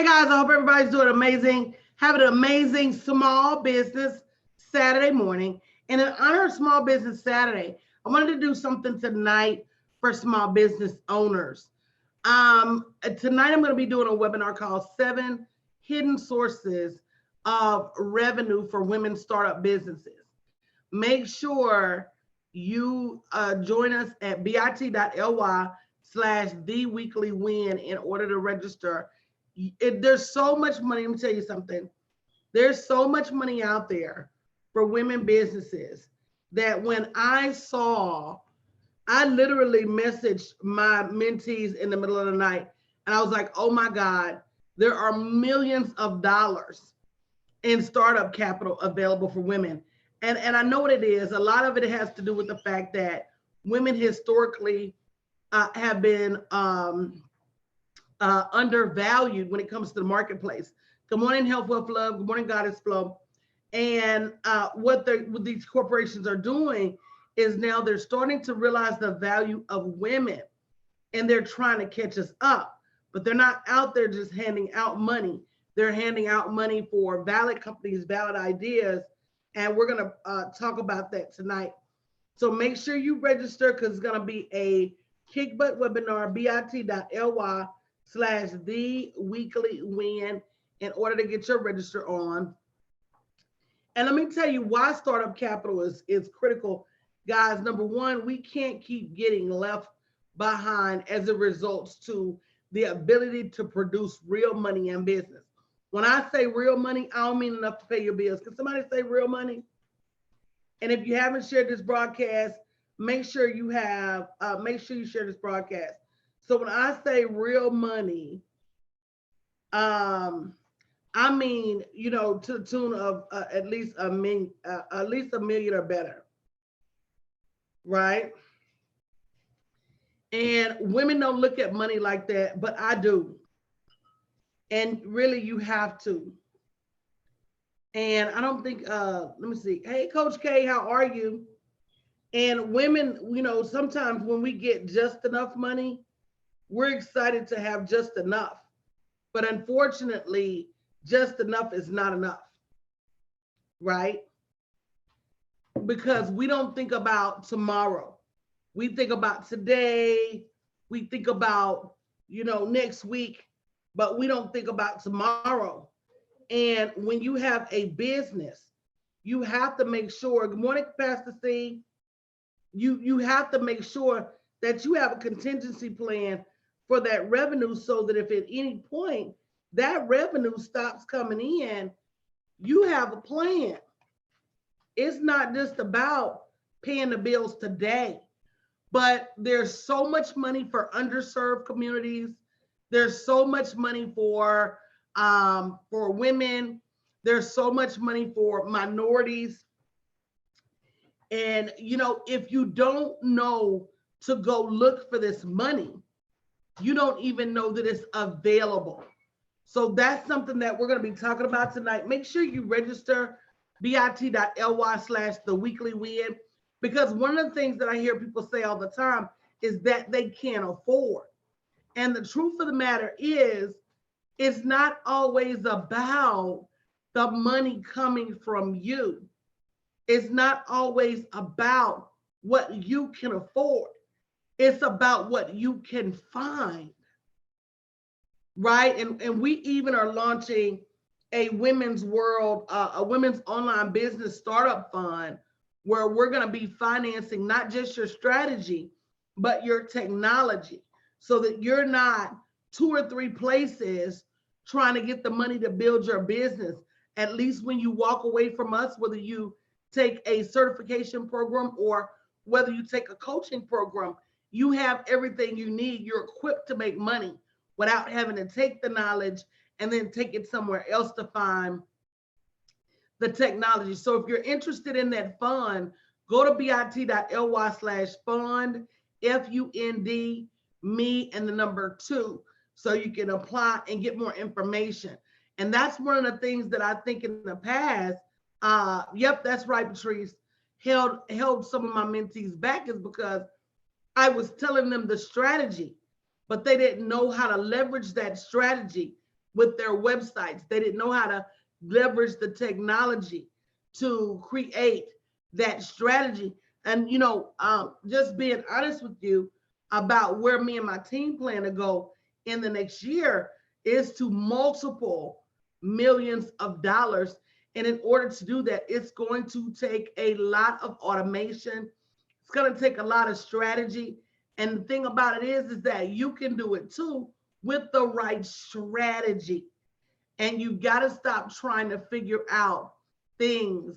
Hey guys, I hope everybody's doing amazing, having an amazing small business Saturday morning. And in honor of Small Business Saturday, I wanted to do something tonight for small business owners. Tonight I'm going to be doing a webinar called Seven Hidden Sources of Revenue for Women Startup Businesses. Make sure you join us at bit.ly/the weekly win in order to register. There's so much money. Let me tell you something. There's so much money out there for women businesses that when I literally messaged my mentees in the middle of the night and I was like, oh my God, there are millions of dollars in startup capital available for women. And I know what it is. A lot of it has to do with the fact that women historically have been undervalued when it comes to the marketplace. Good morning, Health, Wealth, Love. Good morning, Goddess Flow. And what these corporations are doing is now they're starting to realize the value of women and they're trying to catch us up. But they're not out there just handing out money. They're handing out money for valid companies, valid ideas. And we're going to talk about that tonight. So make sure you register because it's going to be a kick butt webinar, bit.ly/the weekly win in order to get your register on. And let me tell you why startup capital is critical. Guys, number one, we can't keep getting left behind as it results to the ability to produce real money in business. When I say real money, I don't mean enough to pay your bills. Can somebody say real money? And if you haven't shared this broadcast, make sure you share this broadcast. So when I say real money, I mean, to the tune of at least a million or better, right? And women don't look at money like that, but I do. And really, you have to. And I don't think, let me see. Hey, Coach K, how are you? And women, sometimes when we get just enough money, we're excited to have just enough. But unfortunately, just enough is not enough, right? Because we don't think about tomorrow. We think about today. We think about, next week, but we don't think about tomorrow. And when you have a business, you have to make sure, good morning, Pastor C, you have to make sure that you have a contingency plan for that revenue so that if at any point that revenue stops coming in, you have a plan. It's not just about paying the bills today, but there's so much money for underserved communities. There's so much money for women. There's so much money for minorities. And, if you don't know to go look for this money, you don't even know that it's available. So that's something that we're going to be talking about tonight. Make sure you register bit.ly/the weekly win, because one of the things that I hear people say all the time is that they can't afford. And the truth of the matter is, it's not always about the money coming from you. It's not always about what you can afford. It's about what you can find, right? And we even are launching a women's online business startup fund where we're going to be financing not just your strategy, but your technology so that you're not 2 or 3 places trying to get the money to build your business. At least when you walk away from us, whether you take a certification program or whether you take a coaching program, you have everything you need. You're equipped to make money without having to take the knowledge and then take it somewhere else to find the technology. So if you're interested in that fund, go to bit.ly/fund, FUND, me and the number 2, so you can apply and get more information. And that's one of the things that I think in the past, yep, that's right, Patrice, held some of my mentees back is because I was telling them the strategy, but they didn't know how to leverage that strategy with their websites. They didn't know how to leverage the technology to create that strategy. And, just being honest with you about where me and my team plan to go in the next year is to multiple millions of dollars. And in order to do that, it's going to take a lot of automation. It's going to take a lot of strategy. And the thing about it is that you can do it too with the right strategy. And you got to stop trying to figure out things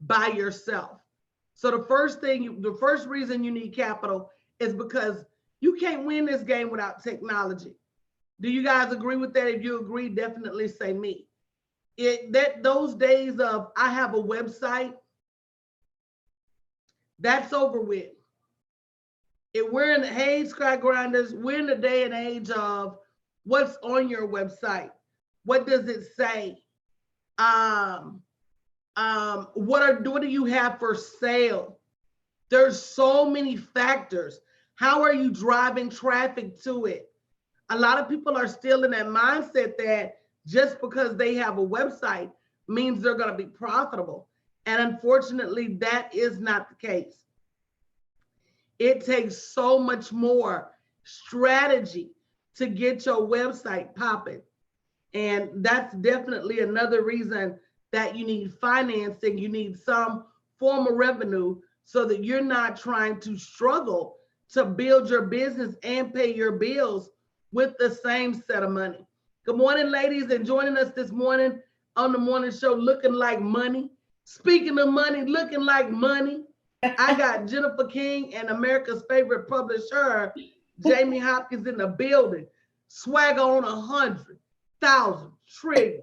by yourself. So the first reason you need capital is because you can't win this game without technology. Do you guys agree with that? If you agree, definitely say me. Those days of I have a website, that's over with. We're in the hey Sky Grinders, we're in the day and age of what's on your website. What does it say? What do you have for sale? There's so many factors. How are you driving traffic to it? A lot of people are still in that mindset that just because they have a website means they're going to be profitable. And unfortunately, that is not the case. It takes so much more strategy to get your website popping. And that's definitely another reason that you need financing. You need some form of revenue so that you're not trying to struggle to build your business and pay your bills with the same set of money. Good morning, ladies, and joining us this morning on the morning show, Looking Like Money. Speaking of money, looking like money, I got Jennifer King and America's favorite publisher, Jamie Hopkins, in the building. Swag on 100,000 trillion.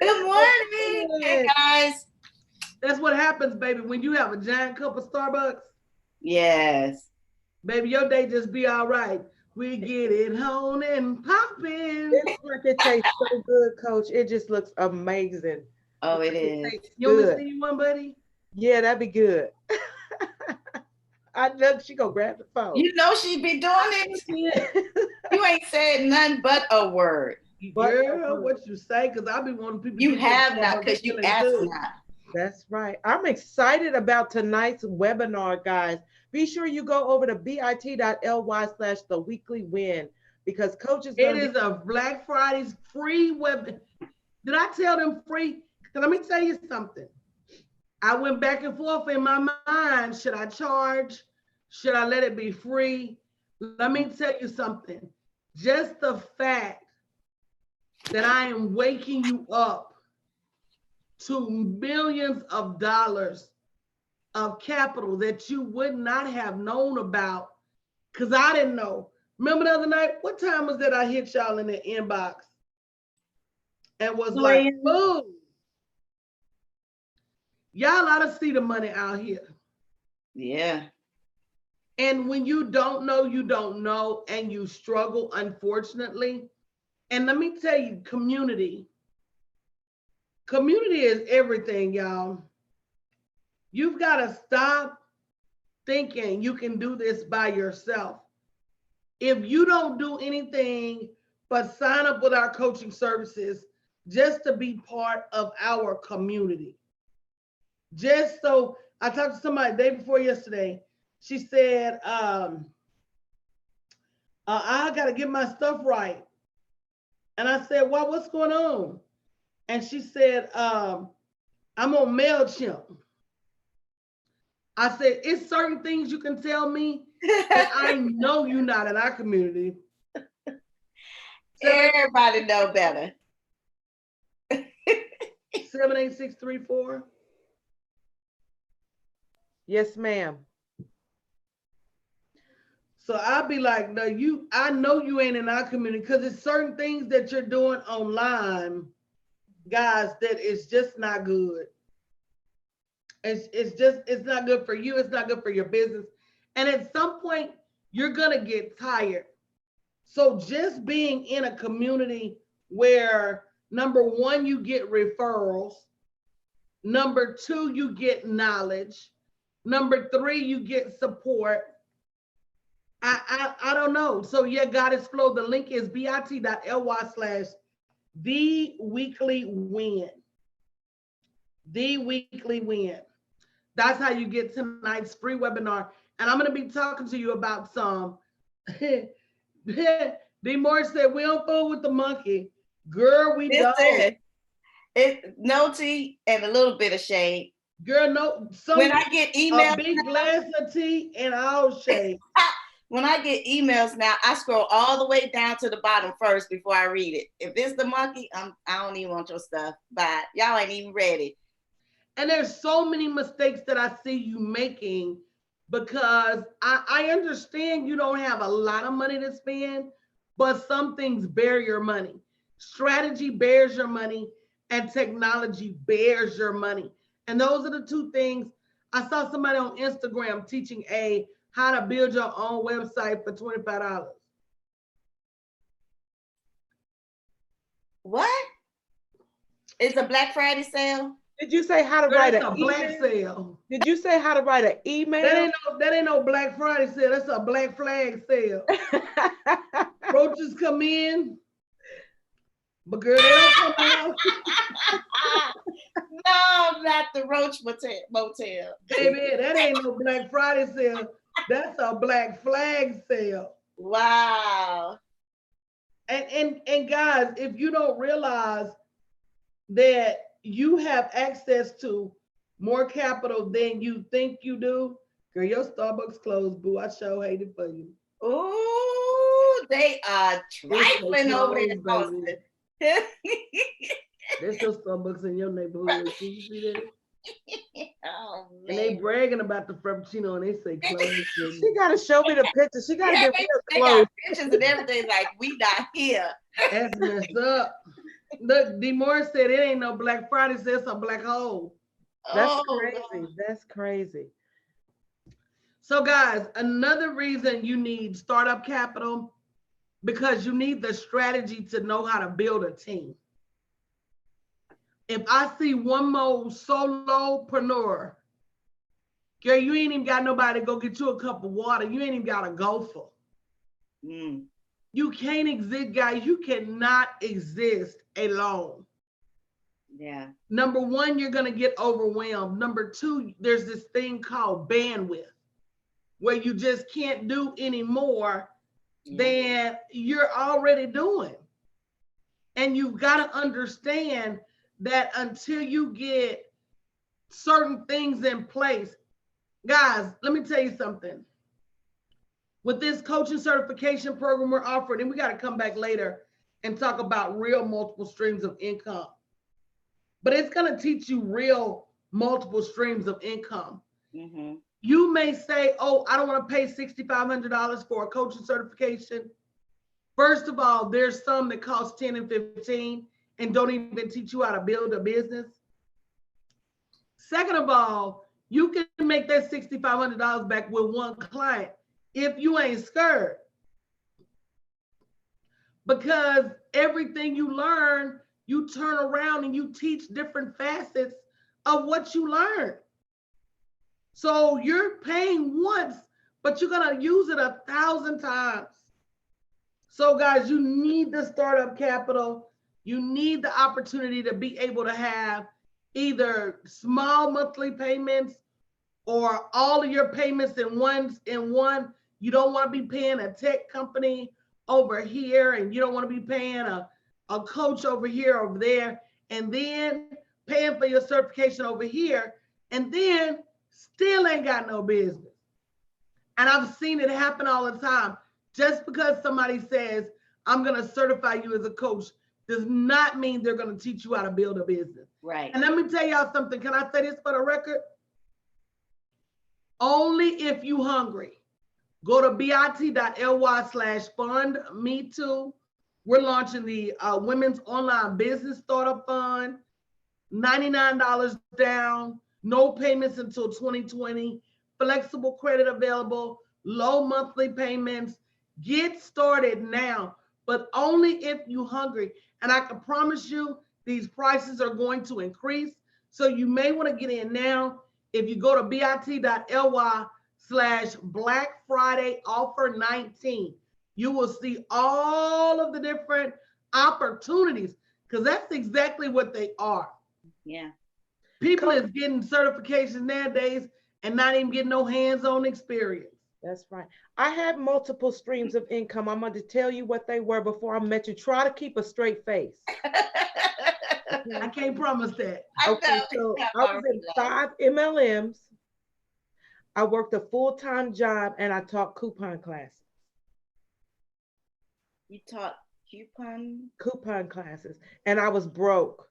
Good morning. Hey, guys. That's what happens, baby, when you have a giant cup of Starbucks. Yes. Baby, your day just be all right. We get it on and popping. It's like it tastes so good, Coach. It just looks amazing. Oh, it is. You want me to see you one, buddy? Yeah, that'd be good. I know she gonna grab the phone. You know she be doing it. You ain't said nothing but a word. Girl, what you say? Because I be wanting people. You have not, because you asked not. That's right. I'm excited about tonight's webinar, guys. Be sure you go over to bit.ly/theweeklywin because Coach is It is a Black Friday's free web. Did I tell them free? Let me tell you something. I went back and forth in my mind. Should I charge? Should I let it be free? Let me tell you something. Just the fact that I am waking you up to millions of dollars of capital that you would not have known about because I didn't know. Remember the other night? What time was that I hit y'all in the inbox and was like, boom. Y'all ought to see the money out here. Yeah. And when you don't know, and you struggle, unfortunately. And let me tell you, community is everything, y'all. You've got to stop thinking you can do this by yourself. If you don't do anything but sign up with our coaching services just to be part of our community. Just so, I talked to somebody the day before yesterday. She said, I got to get my stuff right. And I said, well, what's going on? And she said, I'm on MailChimp. I said, it's certain things you can tell me that I know you're not in our community. Everybody know better. 78634. Yes, ma'am. So I'll be like, no, I know you ain't in our community because it's certain things that you're doing online, guys, that is just not good. It's not good for you. It's not good for your business. And at some point, you're going to get tired. So just being in a community where, number one, you get referrals. Number two, you get knowledge. Number three, you get support. I don't know. So yeah, Goddess Flow. The link is bit.ly/the weekly win. The weekly win. That's how you get tonight's free webinar. And I'm going to be talking to you about some. D. Moore said, we don't fool with the monkey. Girl, we don't. It no tea and a little bit of shade. Girl, no. When I get emails, a big glass of tea and all shade. When I get emails now, I scroll all the way down to the bottom first before I read it. If it's the monkey, I don't even want your stuff. Bye. Y'all ain't even ready. And there's so many mistakes that I see you making because I understand you don't have a lot of money to spend, but some things bear your money. Strategy bears your money and technology bears your money. And those are the two things. I saw somebody on Instagram teaching how to build your own website for $25. What? It's a Black Friday sale? Did you say how to write That's an a black email? sale. Did you say how to write an email? That ain't no Black Friday sale. That's a Black Flag sale. Roaches come in, but girl, they don't come out. No, not the Roach Motel. Baby, that ain't no Black Friday sale. That's a Black Flag sale. Wow. And guys, if you don't realize that you have access to more capital than you think you do, girl, your Starbucks closed, boo. I sure hate it for you. Ooh, they are trifling over there. Boston. There's no Starbucks in your neighborhood. Can you see that? Oh, man. And they bragging about the Frappuccino and they say closed. She gotta show me the picture. She gotta get real they close. got pictures and everything like we not here. That's messed up. Look, D. Moore said it ain't no Black Friday, so it's a black hole. That's Oh, crazy. God. That's crazy. So guys, another reason you need startup capital, because you need the strategy to know how to build a team. If I see one more solopreneur, girl, you ain't even got nobody to go get you a cup of water. You ain't even got a gopher. Mm. You can't exist, guys. You cannot exist alone. Yeah. Number one, you're going to get overwhelmed. Number two, there's this thing called bandwidth where you just can't do any more than you're already doing. And you've got to understand that until you get certain things in place, guys, let me tell you something. With this coaching certification program we're offering, and we got to come back later and talk about real multiple streams of income. But it's going to teach you real multiple streams of income. Mm-hmm. You may say, oh, I don't want to pay $6,500 for a coaching certification. First of all, there's some that cost 10 and 15 and don't even teach you how to build a business. Second of all, you can make that $6,500 back with one client if you ain't scared. Because everything you learn, you turn around and you teach different facets of what you learn. So you're paying once, but you're gonna use it 1,000 times. So guys, you need the startup capital. You need the opportunity to be able to have either small monthly payments or all of your payments in one. You don't want to be paying a tech company over here, and you don't want to be paying a coach over here, over there, and then paying for your certification over here, and then still ain't got no business. And I've seen it happen all the time. Just because somebody says, I'm going to certify you as a coach, does not mean they're going to teach you how to build a business. Right. And let me tell y'all something. Can I say this for the record? Only if you hungry. Go to bit.ly/fund me too. We're launching the Women's Online Business Startup Fund. $99 down, no payments until 2020, flexible credit available, low monthly payments. Get started now, but only if you're hungry. And I can promise you these prices are going to increase. So you may want to get in now. If you go to bit.ly/fund Black Friday offer 19. You will see all of the different opportunities because that's exactly what they are. Yeah. People is getting certifications nowadays and not even getting no hands-on experience. That's right. I had multiple streams of income. I'm going to tell you what they were before I met you. Try to keep a straight face. I can't promise that. Okay, so I was in 5 MLMs. I worked a full-time job and I taught coupon classes. You taught Coupon classes, and I was broke.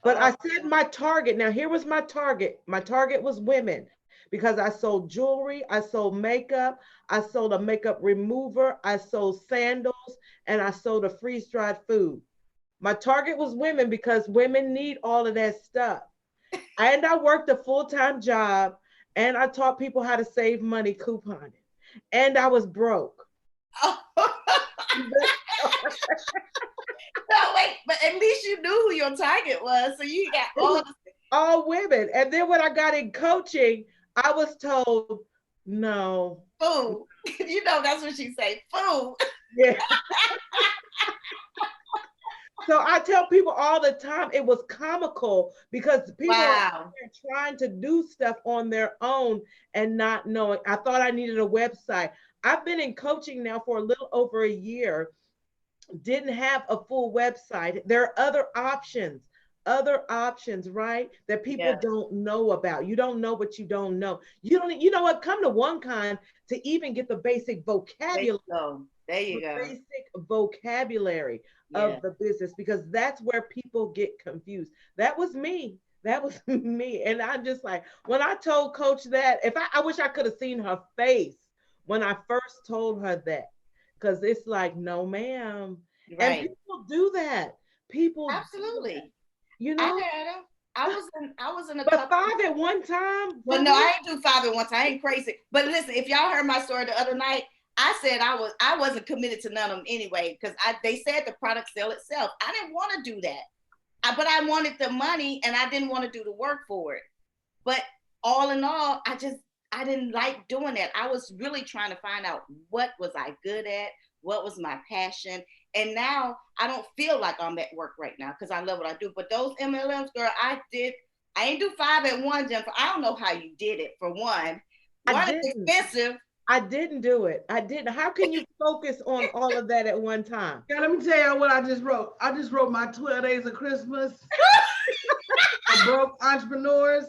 But I set my target. Now, here was my target. My target was women because I sold jewelry, I sold makeup, I sold a makeup remover, I sold sandals, and I sold a freeze-dried food. My target was women because women need all of that stuff. And I worked a full-time job and I taught people how to save money couponing. And I was broke. No, wait, but at least you knew who your target was. So you got all women. And then when I got in coaching, I was told, no. Fool. You know, that's what she say, fool. Yeah. So I tell people all the time, it was comical because people are trying to do stuff on their own and not knowing. I thought I needed a website. I've been in coaching now for a little over a year, didn't have a full website. There are other options, right? That people don't know about. You don't know what you don't know. You know what? Come to OneKind to even get the basic vocabulary. There you go. Basic vocabulary of the business, because that's where people get confused. That was me. And I'm just like, when I told Coach that, I wish I could have seen her face when I first told her that, because it's like, no, ma'am. Right. And people do that. People absolutely. You know, I was in a but 5 at one time. Well, no, I ain't do 5 at one time. I ain't crazy. But listen, if y'all heard my story the other night, I said I wasn't committed to none of them anyway, because they said the product sell itself. I didn't want to do that, but I wanted the money and I didn't want to do the work for it. But all in all, I didn't like doing that. I was really trying to find out what was I good at, what was my passion. And now I don't feel like I'm at work right now because I love what I do. But those MLMs, girl, I ain't do 5 at one, Jennifer. I don't know how you did it, for one. One is expensive. I didn't do it. I didn't. How can you focus on all of that at one time? Yeah, let me tell you what I just wrote. I just wrote my 12 days of Christmas. Broke entrepreneurs.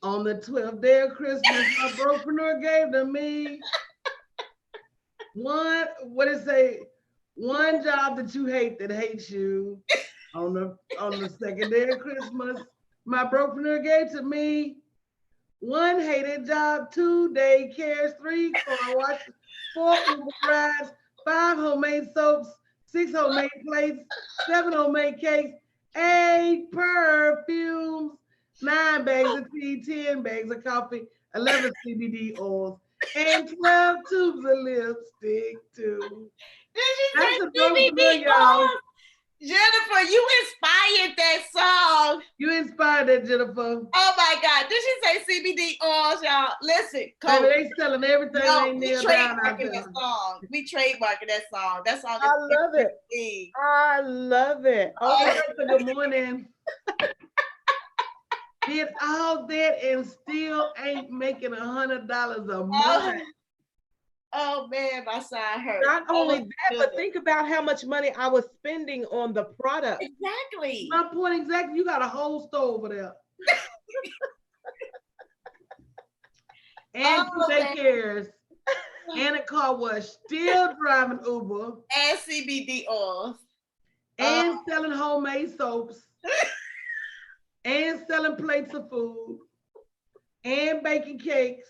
On the 12th day of Christmas, my brokepreneur gave to me one job that you hate that hates you. On the 2nd day of Christmas, my brokepreneur gave to me 1 hated job, 2 daycares, 3 car washes, 4 Uber rides, 5 homemade soaps, 6 homemade plates, 7 homemade cakes, 8 perfumes, 9 bags of tea, 10 bags of coffee, 11 CBD oils, and 12 tubes of lipstick too. That's a CBD oil. Jennifer, you inspired that song. You inspired that, Jennifer. Oh my God. Did she say CBD oils, y'all? Listen, Coach. They selling everything they nail down out there. We trademarking that song. That song is I love it. I love it. Okay, good morning. Did all that and still ain't making $100 a month. Oh man, my side hurt. Not only that, but think about how much money I was spending on the product. Exactly. My point exactly. You got a whole store over there. And 2 daycares. And a car wash. Still driving Uber. And CBD oils. And selling homemade soaps. And selling plates of food. And baking cakes.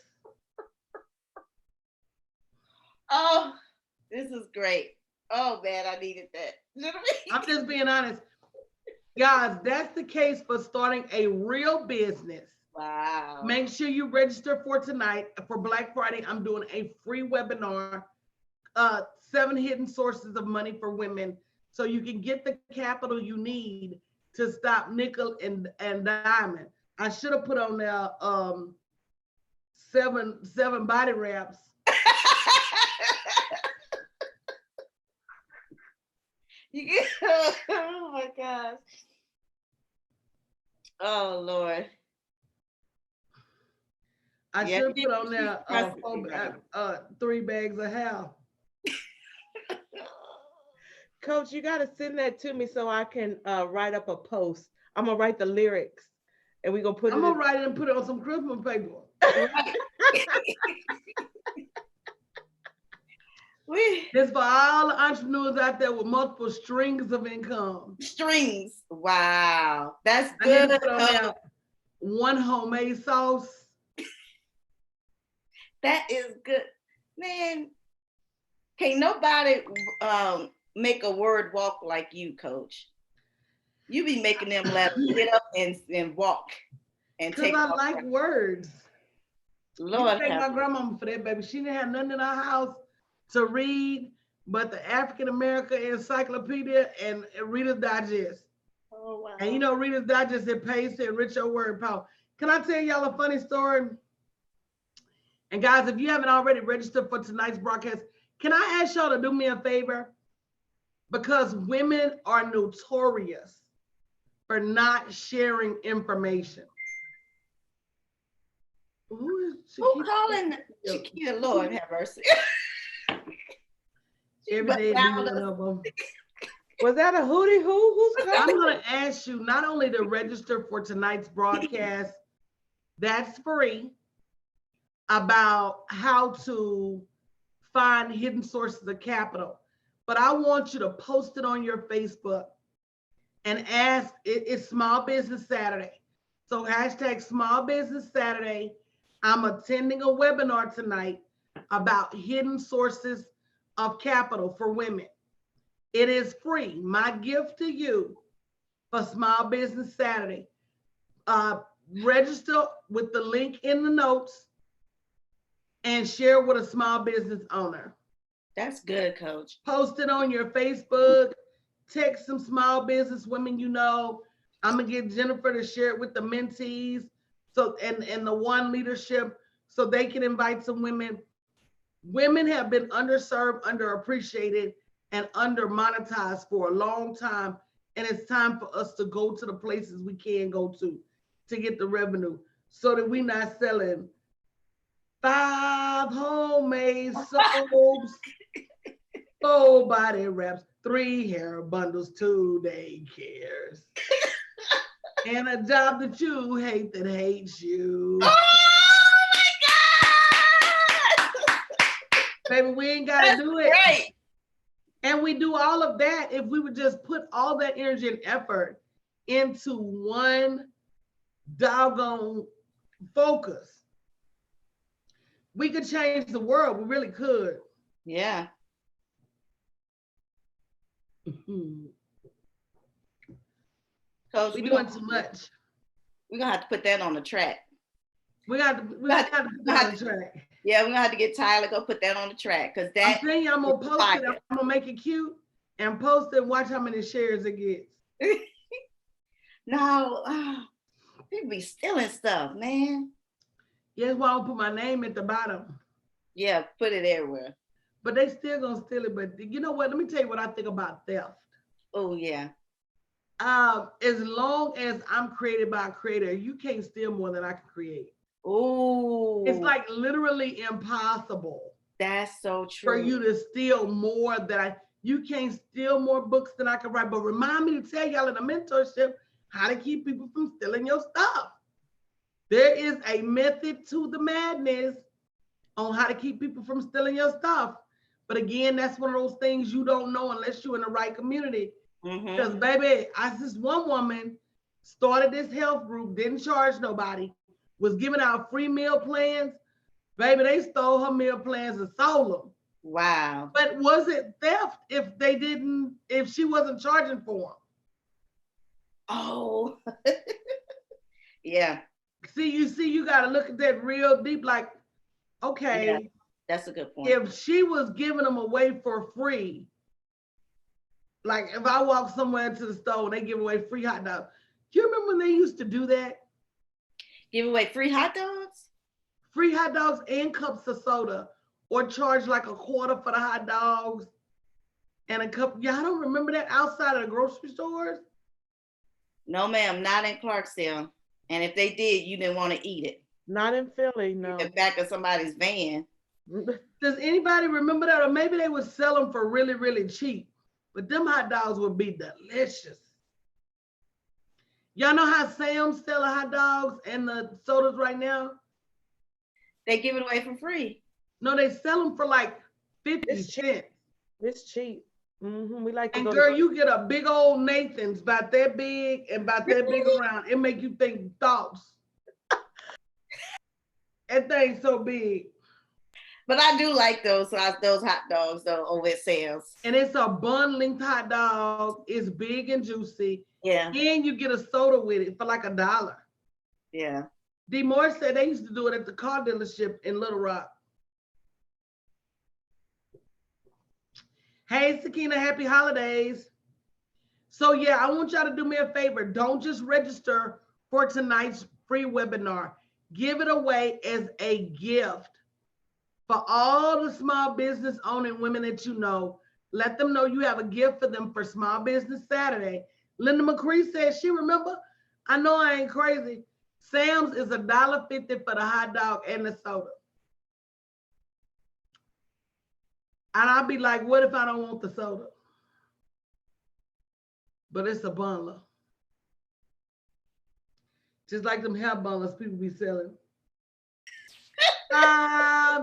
Oh, this is great. Oh man, I needed that. I'm just being honest. Guys, that's the case for starting a real business. Wow. Make sure you register for tonight. For Black Friday, I'm doing a free webinar, 7 hidden sources of money for women, so you can get the capital you need to stop nickel and diamond. I should have put on there seven body wraps. You get, oh my gosh. Oh Lord. I Yeah, should put on there Right. 3 bags of hair. Coach, you got to send that to me so I can write up a post. I'm gonna write the lyrics, and we're gonna put I'm it. gonna write it and put it on some Christmas paper. It's for all the entrepreneurs out there with multiple strings of income. Strings. Wow, that's I need good. to put on there 1 homemade sauce. That is good, man. Can't nobody make a word walk like you, Coach. You be making them let get up and walk and Because take I off. like words. Lord, you thank my grandmama for that, baby. She didn't have nothing in her house to read but the African American Encyclopedia and Reader's Digest. Oh, wow. And you know, Reader's Digest, it pays to enrich your word power. Can I tell y'all a funny story? And guys, if you haven't already registered for tonight's broadcast, can I ask y'all to do me a favor? Because women are notorious for not sharing information. Who calling Shakira? Lord have mercy. Every day, one of them. Was that a hootie hoo? Who's calling? I'm going to ask you not only to register for tonight's broadcast, that's free, about how to find hidden sources of capital, but I want you to post it on your Facebook and ask, it's Small Business Saturday. So hashtag Small Business Saturday. I'm attending a webinar tonight about hidden sources of capital for women. It is free. My gift to you for Small Business Saturday. Register with the link in the notes and share with a small business owner. That's good, Coach. Post it on your Facebook. Text some small business women you know. I'm gonna get Jennifer to share it with the mentees, so and the One Leadership, so they can invite some women. Women have been underserved, underappreciated, and under monetized for a long time, and it's time for us to go to the places we can go to get the revenue, so that we're not selling 5 homemade soaps, 4 body wraps, 3 hair bundles, 2 daycares, and a job that you hate that hates you. Oh my God! Baby, we ain't got to do it. Right. And we do all of that if we would just put all that energy and effort into one doggone focus. We could change the world. We really could. Yeah. Coach, We're doing too much. We're gonna have to put that on the track. We got to put that on the track. Yeah, we're gonna have to get Tyler go put that on the track, because that. I'm saying you, I'm gonna post it. I'm gonna make it cute and post it and watch how many shares it gets. No, people be stealing stuff, man. Yeah, that's why I put my name at the bottom. Yeah, put it everywhere. But they still gonna steal it. But you know what? Let me tell you what I think about theft. Oh yeah. As long as I'm created by a creator, you can't steal more than I can create. Oh. It's like literally impossible. That's so true. For you to steal more than you can't steal more books than I can write. But remind me to tell y'all in the mentorship how to keep people from stealing your stuff. There is a method to the madness on how to keep people from stealing your stuff. But again, that's one of those things you don't know unless you're in the right community. Because baby, this one woman started this health group, didn't charge nobody, was giving out free meal plans. Baby, they stole her meal plans and sold them. Wow. But was it theft if she wasn't charging for them? Oh. Yeah. You got to look at that real deep, like, okay. Yeah, that's a good point. If she was giving them away for free, like if I walk somewhere into the store and they give away free hot dogs, do you remember when they used to do that? Give away free hot dogs? free hot dogs and cups of soda, or charge like a quarter for the hot dogs and a cup. Y'all don't remember that outside of the grocery stores? No, ma'am, not in Clarksville. And if they did, you didn't want to eat it. Not in Philly, no. In the back of somebody's van. Does anybody remember that? Or maybe they would sell them for really, really cheap. But them hot dogs would be delicious. Y'all know how Sam's sell the hot dogs and the sodas right now? They give it away for free. No, they sell them for like 50 It's cheap. cents. It's cheap. We like to And go girl, to you get a big old Nathan's about that big and about that big around. It make you think thoughts. That thing's so big. But I do like those hot dogs though over at Sam's. And it's a bun-length hot dog. It's big and juicy. Yeah, And you get a soda with it for like $1. yeah. D. Moore said they used to do it at the car dealership in Little Rock. Hey, Sakina, happy holidays. So yeah, I want y'all to do me a favor. Don't just register for tonight's free webinar. Give it away as a gift for all the small business owning women that you know. Let them know you have a gift for them for Small Business Saturday. Linda McCree says she remember. I know I ain't crazy. Sam's is $1.50 for the hot dog and the soda. And I'll be like, what if I don't want the soda? But it's a bundle. Just like them hair bundles people be selling. 5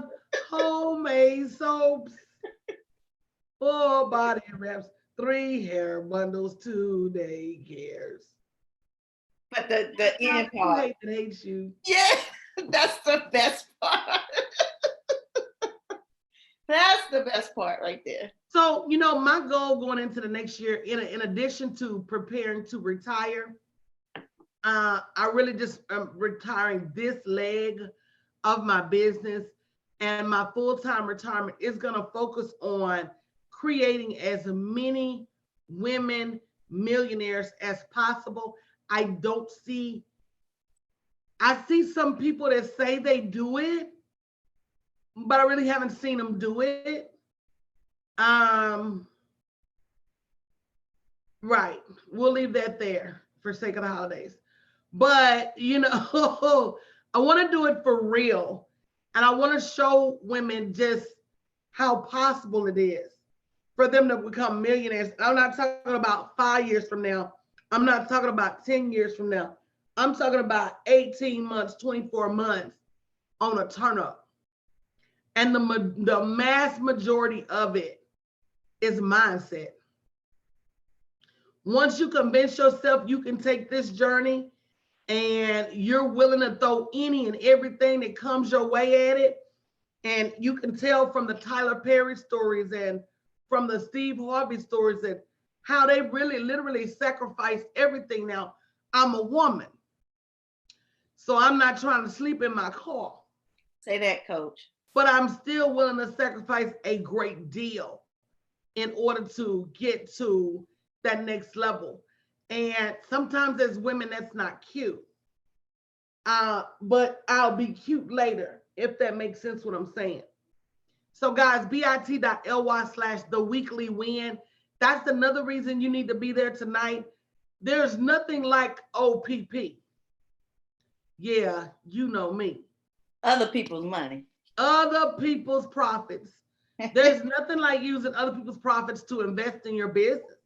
homemade soaps, 4 body wraps, 3 hair bundles, 2 day cares. But the end part. Hates you. Yeah, that's the best part. That's the best part right there. So, you know, my goal going into the next year, in addition to preparing to retire, I really just am retiring this leg of my business, and my full-time retirement is going to focus on creating as many women millionaires as possible. I see some people that say they do it, but I really haven't seen them do it. Right. We'll leave that there for sake of the holidays. But, you know, I want to do it for real. And I want to show women just how possible it is for them to become millionaires. I'm not talking about 5 years from now. I'm not talking about 10 years from now. I'm talking about 18 months, 24 months on a turn up. And the mass majority of it is mindset. Once you convince yourself you can take this journey and you're willing to throw any and everything that comes your way at it, and you can tell from the Tyler Perry stories and from the Steve Harvey stories that how they really literally sacrificed everything. Now, I'm a woman, so I'm not trying to sleep in my car. Say that, coach. But I'm still willing to sacrifice a great deal in order to get to that next level. And sometimes as women, that's not cute. But I'll be cute later, if that makes sense what I'm saying. So guys, bit.ly/theweeklywin. That's another reason you need to be there tonight. There's nothing like OPP. Yeah, you know me. Other people's money. Other people's profits. There's nothing like using other people's profits to invest in your business.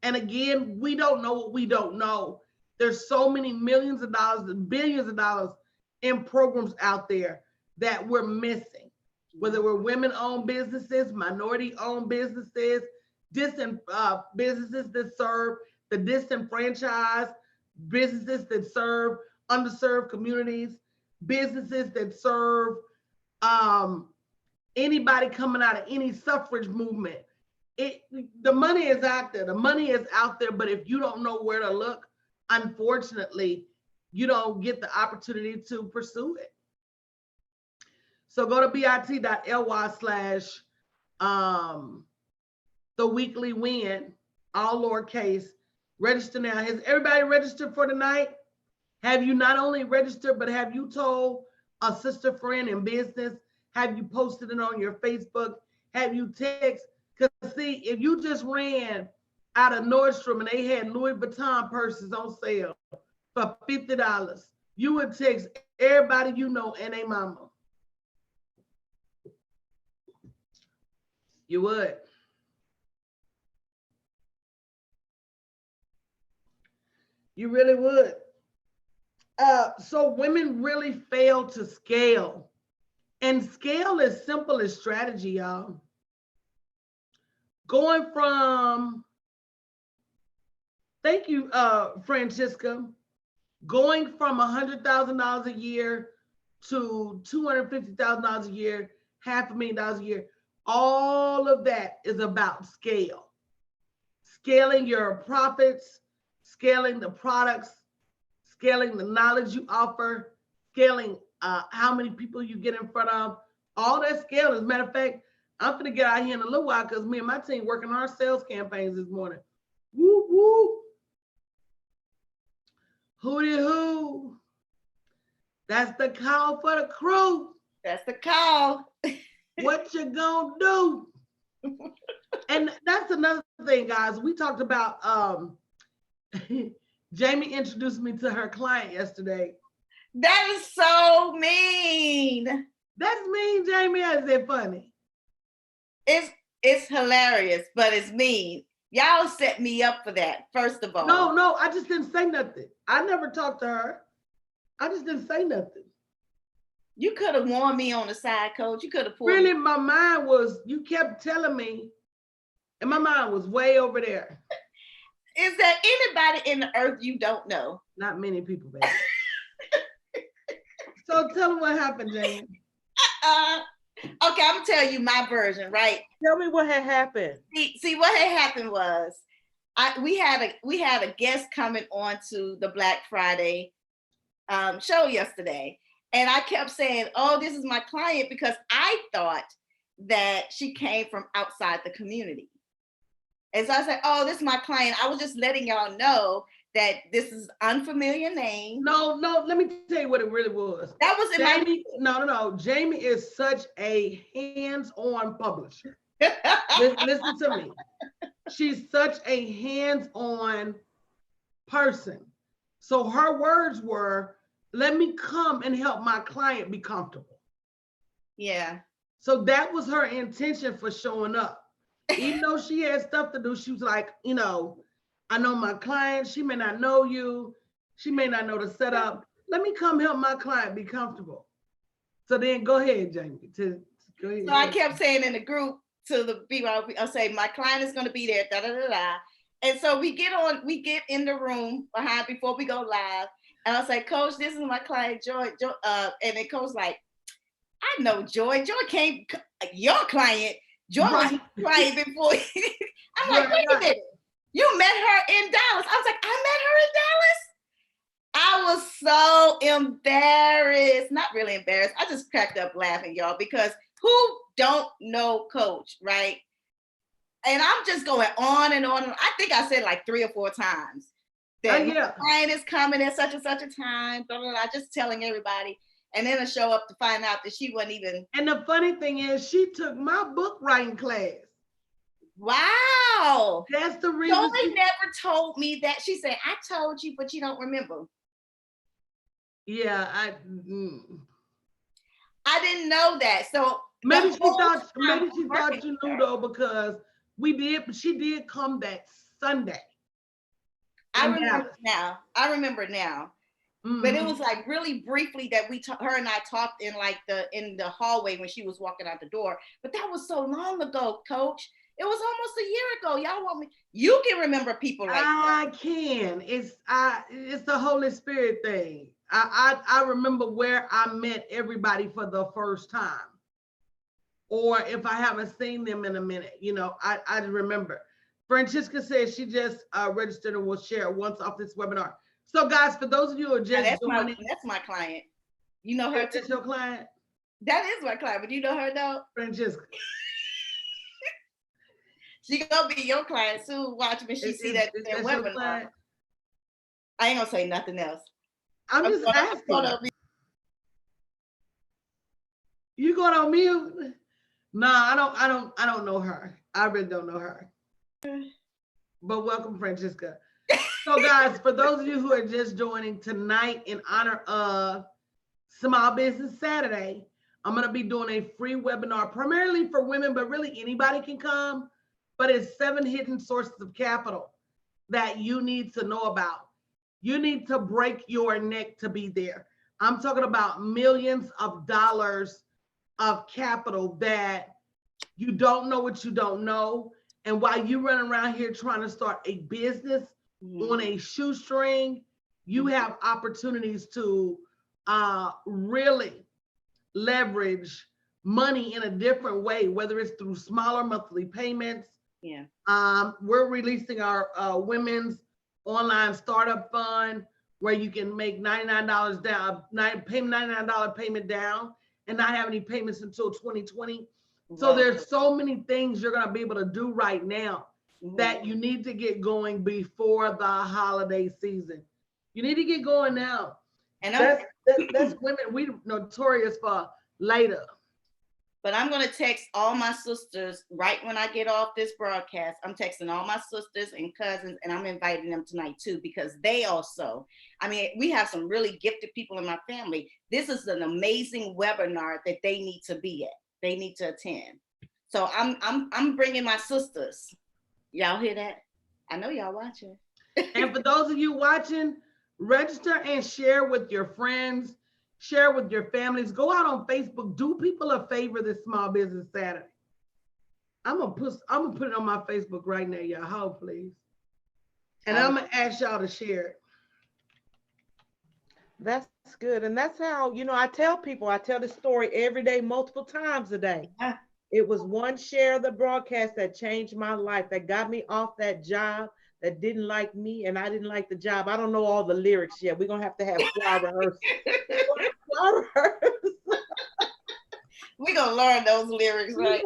And again, we don't know what we don't know. There's so many millions of dollars and billions of dollars in programs out there that we're missing. Whether we're women-owned businesses, minority-owned businesses, businesses that serve the disenfranchised, businesses that serve underserved communities, businesses that serve anybody coming out of any suffrage movement. The money is out there. The money is out there, but if you don't know where to look, unfortunately, you don't get the opportunity to pursue it. So go to bit.ly/theweeklywin, all lowercase. Register now. Has everybody registered for tonight? Have you not only registered, but have you told a sister friend in business? Have you posted it on your Facebook? Have you text? Because see, if you just ran out of Nordstrom and they had Louis Vuitton purses on sale for $50, you would text everybody you know and a mama. You would. You really would. So women really fail to scale. And scale is simple as strategy, y'all. Going from, thank you, Francisca, going from $100,000 a year to $250,000 a year, $500,000 a year, all of that is about scale. Scaling your profits, scaling the products, scaling the knowledge you offer, scaling how many people you get in front of. All that scale. As a matter of fact, I'm gonna get out here in a little while because me and my team working on our sales campaigns this morning. Woo woo. Hooty hoo. That's the call for the crew. That's the call. What you gonna do? And that's another thing, guys. We talked about Jamie introduced me to her client yesterday. That is so mean. That's mean, Jamie. Is it funny? It's hilarious, but it's mean. Y'all set me up for that, first of all. No, I just didn't say nothing. I never talked to her. I just didn't say nothing. You could have warned me on the side, Coach. You could have pulled Really, me. my mind was, you kept telling me, and my mind was way over there. Is there anybody in the earth you don't know? Not many people, baby. So tell them what happened, Jamie. Okay, I'm gonna tell you my version, right? Tell me what had happened. See what had happened was, we had a guest coming on to the Black Friday show yesterday, and I kept saying, "Oh, this is my client," because I thought that she came from outside the community, and so I said, "Oh, this is my client." I was just letting y'all know that this is unfamiliar name. No, let me tell you what it really was. That was in Jamie, no. Jamie is such a hands-on publisher. Listen to me. She's such a hands-on person. So her words were, let me come and help my client be comfortable. Yeah. So that was her intention for showing up. Even though she had stuff to do, she was like, I know my client, she may not know you, she may not know the setup. Let me come help my client be comfortable. So then go ahead, Jamie. Go ahead. So I kept saying in the group to the people, I'll say, my client is going to be there, da, da, da, da. And so we get in the room behind before we go live. And I'll say, Coach, this is my client, Joy. And then Coach like, I know Joy. Joy came, your client. Joy was my client before. I'm like, wait a minute. You met her in Dallas. I was like, I met her in Dallas. I was so embarrassed. Not really embarrassed. I just cracked up laughing, y'all, because who don't know Coach, right? And I'm just going on and on. I think I said like 3 or 4 times that my client is coming at such and such a time, blah, blah, blah, just telling everybody. And then I show up to find out that she wasn't even. And the funny thing is, she took my book writing class. Wow. That's the reason. Joy never told me that. She said, I told you, but you don't remember. Yeah, I didn't know that. So maybe she thought you knew though, because she did come that Sunday. I remember now. Mm-hmm. But it was like really briefly that her and I talked in the hallway when she was walking out the door. But that was so long ago, Coach. It was almost a year ago. Y'all want me? You can remember people like that. I can. It's the Holy Spirit thing. I remember where I met everybody for the first time, or if I haven't seen them in a minute, I remember. Francisca says she just registered and will share once off this webinar. So guys, for those of you who are just joining, that's my client. You know her. That's your client. That is my client, but you know her though, Francisca. She gonna be your client soon. Watch me. She see that webinar. I ain't gonna say nothing else. I'm just asking. You going on mute? Nah, I don't know her. I really don't know her. But welcome, Francesca. So, guys, for those of you who are just joining tonight in honor of Small Business Saturday, I'm going to be doing a free webinar primarily for women, but really anybody can come. But it's 7 hidden sources of capital that you need to know about. You need to break your neck to be there. I'm talking about millions of dollars of capital that you don't know what you don't know. And while you run around here trying to start a business on a shoestring, you have opportunities to really leverage money in a different way, whether it's through smaller monthly payments. Yeah. We're releasing our women's online startup fund where you can make $99 down, pay $99 payment down and not have any payments until 2020. So there's so many things you're going to be able to do right now that you need to get going before the holiday season. You need to get going now. And that's women, we notorious for later. But I'm going to text all my sisters right when I get off this broadcast. I'm texting all my sisters and cousins, and I'm inviting them tonight too, because they also, I mean, we have some really gifted people in my family. This is an amazing webinar that they need to be at. They need to attend. So I'm bringing my sisters. Y'all hear that? I know y'all watching. And for those of you watching, register and share with your friends. Share with your families. Go out on Facebook. Do people a favor this Small Business Saturday. I'm gonna put it on my Facebook right now, y'all. Hold, please. And I'm gonna ask y'all to share it. That's good. And that's how, you know, I tell this story every day, multiple times a day. Yeah. It was one share of the broadcast that changed my life, that got me off that job, that didn't like me, and I didn't like the job. I don't know all the lyrics yet. We're gonna have to have choir rehearsal. We're gonna learn those lyrics, right?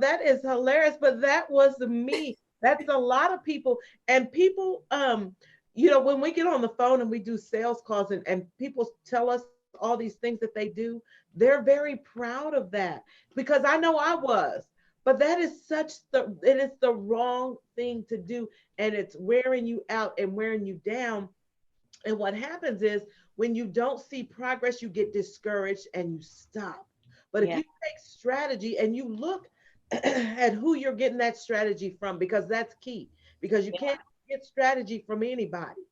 That is hilarious, but that was me. That's a lot of people. And people, you know, when we get on the phone and we do sales calls and people tell us all these things that they do, they're very proud of that, because I know I was. But that is it is the wrong thing to do, and it's wearing you out and wearing you down. And what happens is when you don't see progress, you get discouraged and you stop. But if you take strategy and you look at who you're getting that strategy from, because that's key, because you can't get strategy from anybody,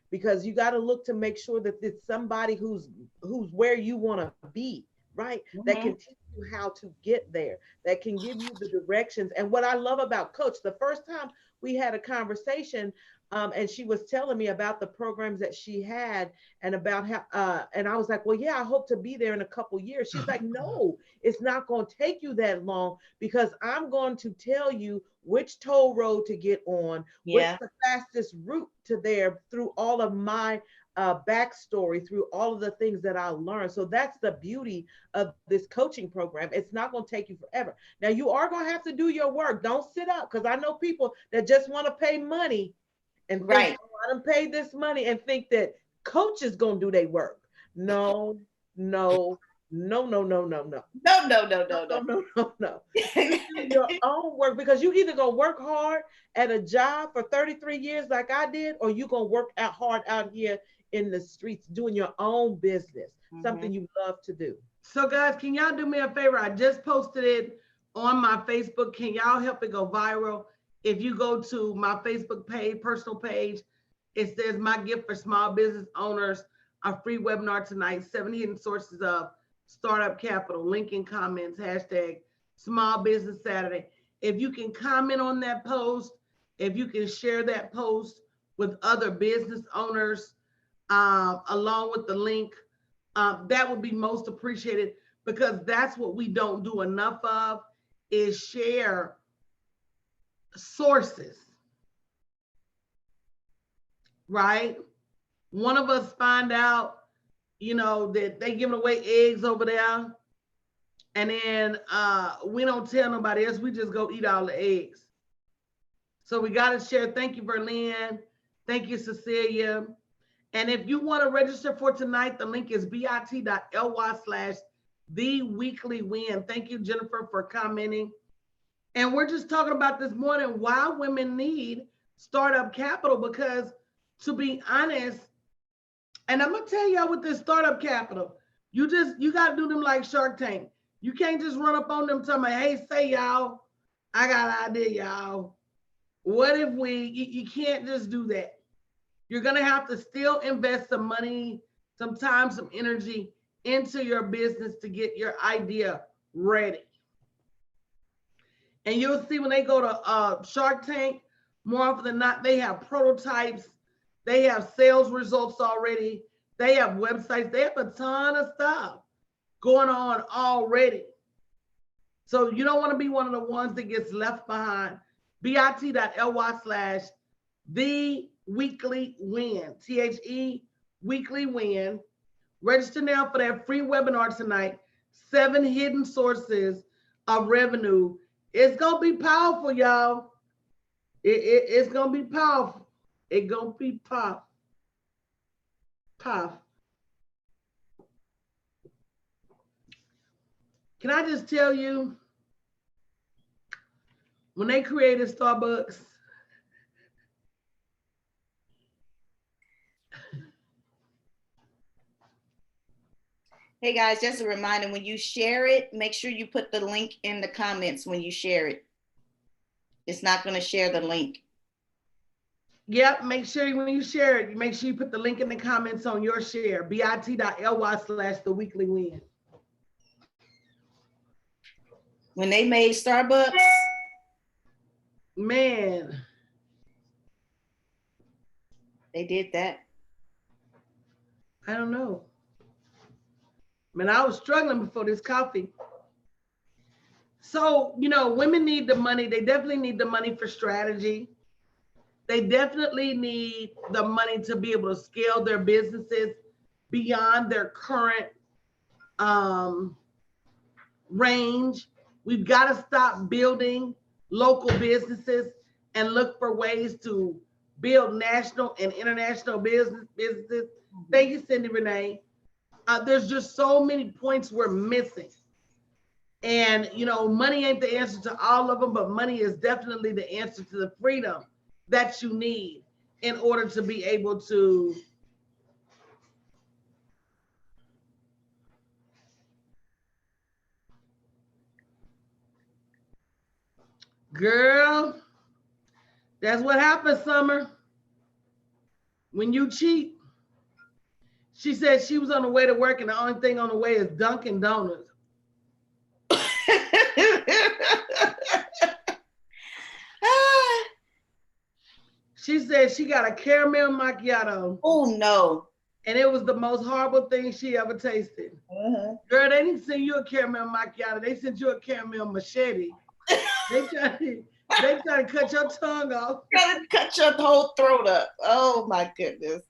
because you got to look to make sure that it's somebody who's where you want to be, right? That can teach you how to get there, that can give you the directions. And what I love about Coach, the first time we had a conversation, and she was telling me about the programs that she had and about how, and I was like, well, yeah, I hope to be there in a couple years. She's like, no, it's not going to take you that long, because I'm going to tell you which toll road to get on, what's the fastest route to there through all of my backstory, through all of the things that I learned. So that's the beauty of this coaching program. It's not going to take you forever. Now you are going to have to do your work. Don't sit up, because I know people that just want to pay money and think, oh, I done paid this money, and think that Coach is going to do their work. No. Do your own work, because you either gonna work hard at a job for 33 years like I did, or you gonna work out hard out here in the streets doing your own business, something you love to do. So guys, can y'all do me a favor? I just posted it on my Facebook. Can y'all help it go viral? If you go to my Facebook page, personal page, it says my gift for small business owners, a free webinar tonight, 7 hidden sources of startup capital, link in comments, hashtag Small Business Saturday. If you can comment on that post, if you can share that post with other business owners, along with the link, that would be most appreciated, because that's what we don't do enough of, is share sources, right? One of us find out, you know, that they giving away eggs over there, and then we don't tell nobody else. We just go eat all the eggs. So we got to share. Thank you, Verlin. Thank you, Cecilia. And if you want to register for tonight, the link is bit.ly/SMBS The Weekly Win. Thank you, Jennifer, for commenting. And we're just talking about this morning why women need startup capital, because to be honest, and I'm gonna tell y'all with this startup capital, you got to do them like Shark Tank. You can't just run up on them telling me, hey, say y'all, I got an idea, y'all. What if you can't just do that. You're gonna have to still invest some money, some time, some energy into your business to get your idea ready. And you'll see when they go to Shark Tank, more often than not, they have prototypes, they have sales results already, they have websites, they have a ton of stuff going on already. So you don't want to be one of the ones that gets left behind. bit.ly/The Weekly Win, THE Weekly Win. Register now for that free webinar tonight, 7 hidden sources of revenue. It's gonna be powerful, y'all. It's gonna be powerful. It's gonna be powerful. Powerful. Can I just tell you, when they created Starbucks, Hey guys, just a reminder, when you share it, make sure you put the link in the comments when you share it. It's not going to share the link. yep, make sure when you share it, make sure you put the link in the comments on your share. bit.ly/The Weekly Win. When they made Starbucks, man, they did that. I don't know. Man, I was struggling before this coffee. So, women need the money. They definitely need the money for strategy. They definitely need the money to be able to scale their businesses beyond their current range. We've got to stop building local businesses and look for ways to build national and international businesses. Thank you, Cindy Renee. There's just so many points we're missing. And, money ain't the answer to all of them, but money is definitely the answer to the freedom that you need in order to be able to girl, that's what happens, Summer, when you cheat. She said she was on the way to work and the only thing on the way is Dunkin' Donuts. She said she got a caramel macchiato. Oh no. And it was the most horrible thing she ever tasted. Girl, they didn't send you a caramel macchiato. They sent you a caramel machete. They trying to cut your tongue off. Cut your whole throat up. Oh my goodness.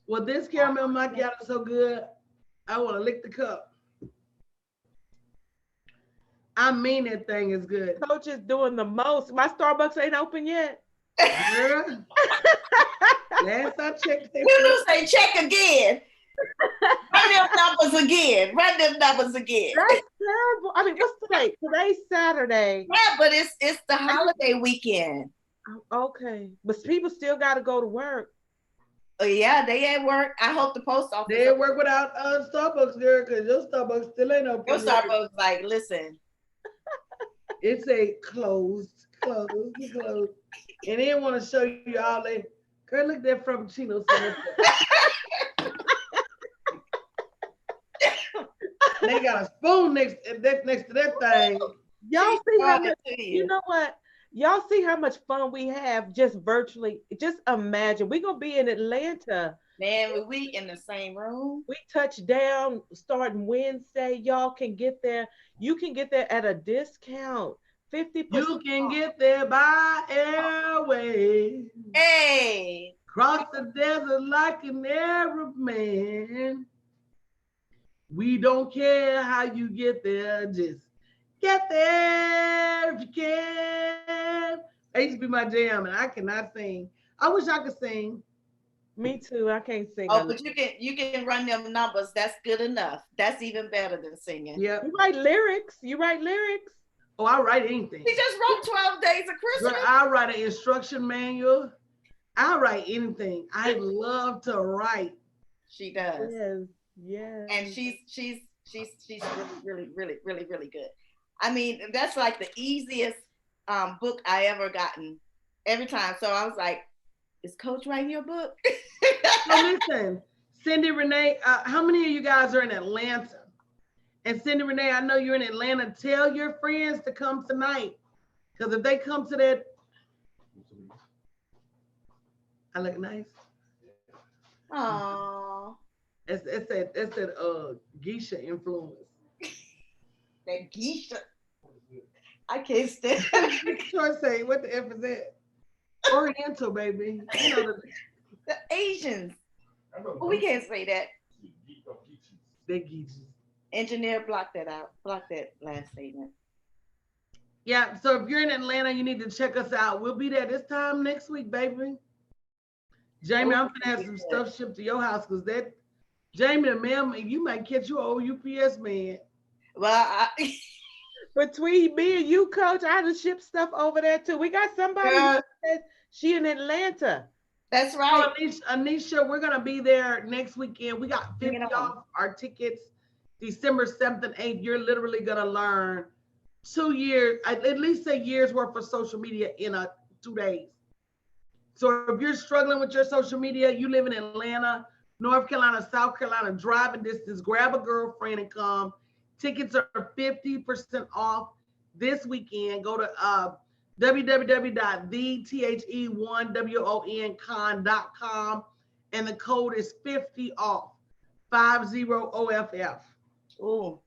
Well, this caramel macchiato is so good, I want to lick the cup. I mean, that thing is good. Coach is doing the most. My Starbucks ain't open yet. Girl, last I checked, You don't say check again. Run them numbers again. Run them numbers again. That's terrible. I mean, what's today? Today's Saturday. Yeah, but it's the holiday weekend. Okay, but people still got to go to work. Oh yeah, they at work. I hope the post office. They work without Starbucks, girl, because your Starbucks still ain't open. Your Starbucks like, listen. It's a closed. And they didn't want to show you all that. Girl, look at that Frappuccino. They got a spoon next to that thing. Y'all see how much, you know what? Y'all see how much fun we have just virtually. Just imagine, we're going to be in Atlanta. Man, we in the same room. We touch down starting Wednesday. Y'all can get there. You can get there at a discount. 50%. You can get there by airway. Hey. Cross the desert like an Arab man. We don't care how you get there. Just get there if you can. That used to be my jam, and I cannot sing. I wish I could sing. Me too. I can't sing. Oh, but you can run them numbers. That's good enough. That's even better than singing. Yep. You write lyrics. You write lyrics. Oh, I write anything. She just wrote 12 Days of Girl, Christmas. I write an instruction manual. I write anything. I love to write. She does. Yes. Yes. And she's really good. I mean, that's like the easiest book I ever gotten every time. So I was like, is Coach writing your book? So listen, Cindy Renee, how many of you guys are in Atlanta? And Cindy Renee, I know you're in Atlanta. Tell your friends to come tonight. Because if they come to that, I look nice. Aww. It's that geisha influence. That geisha. I can't stand Troy say, what the F is that? Oriental, baby. You know the Asians. Oh, we can't say that. they geisha. Engineer, block that out. Block that last statement. Yeah, so if you're in Atlanta, you need to check us out. We'll be there this time next week, baby. Jamie, I'm gonna have some stuff shipped to your house because that Jamie the mailman, you might catch your old UPS man. Well, Between me and you, Coach, I had to ship stuff over there too. We got somebody Girl. who says she in Atlanta. that's So right. Anisha, we're gonna be there next weekend. We got Bring 50 it on. off our tickets December 7th and 8th. You're literally gonna learn 2 years, at least a year's worth of social media in 2 days. So if you're struggling with your social media, you live in Atlanta, North Carolina, South Carolina, driving distance, grab a girlfriend and come. Tickets are 50% off this weekend. Go to www.thethe1won.com and the code is 50 off, 50 OFF. Ooh,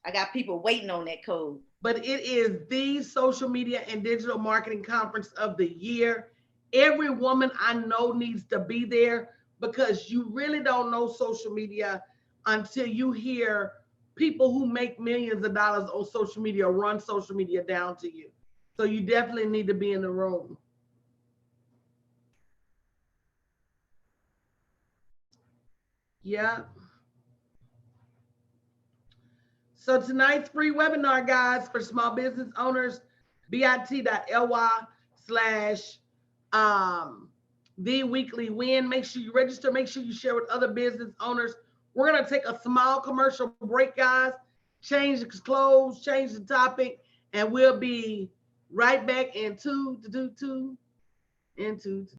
I got people waiting on that code. But it is the social media and digital marketing conference of the year. Every woman I know needs to be there because you really don't know social media until you hear people who make millions of dollars on social media run social media down to you. So you definitely need to be in the room. Yeah. So tonight's free webinar, guys, for small business owners, bit.ly/the weekly win. Make sure you register. Make sure you share with other business owners. We're going to take a small commercial break, guys. Change the clothes, change the topic, and we'll be right back in two.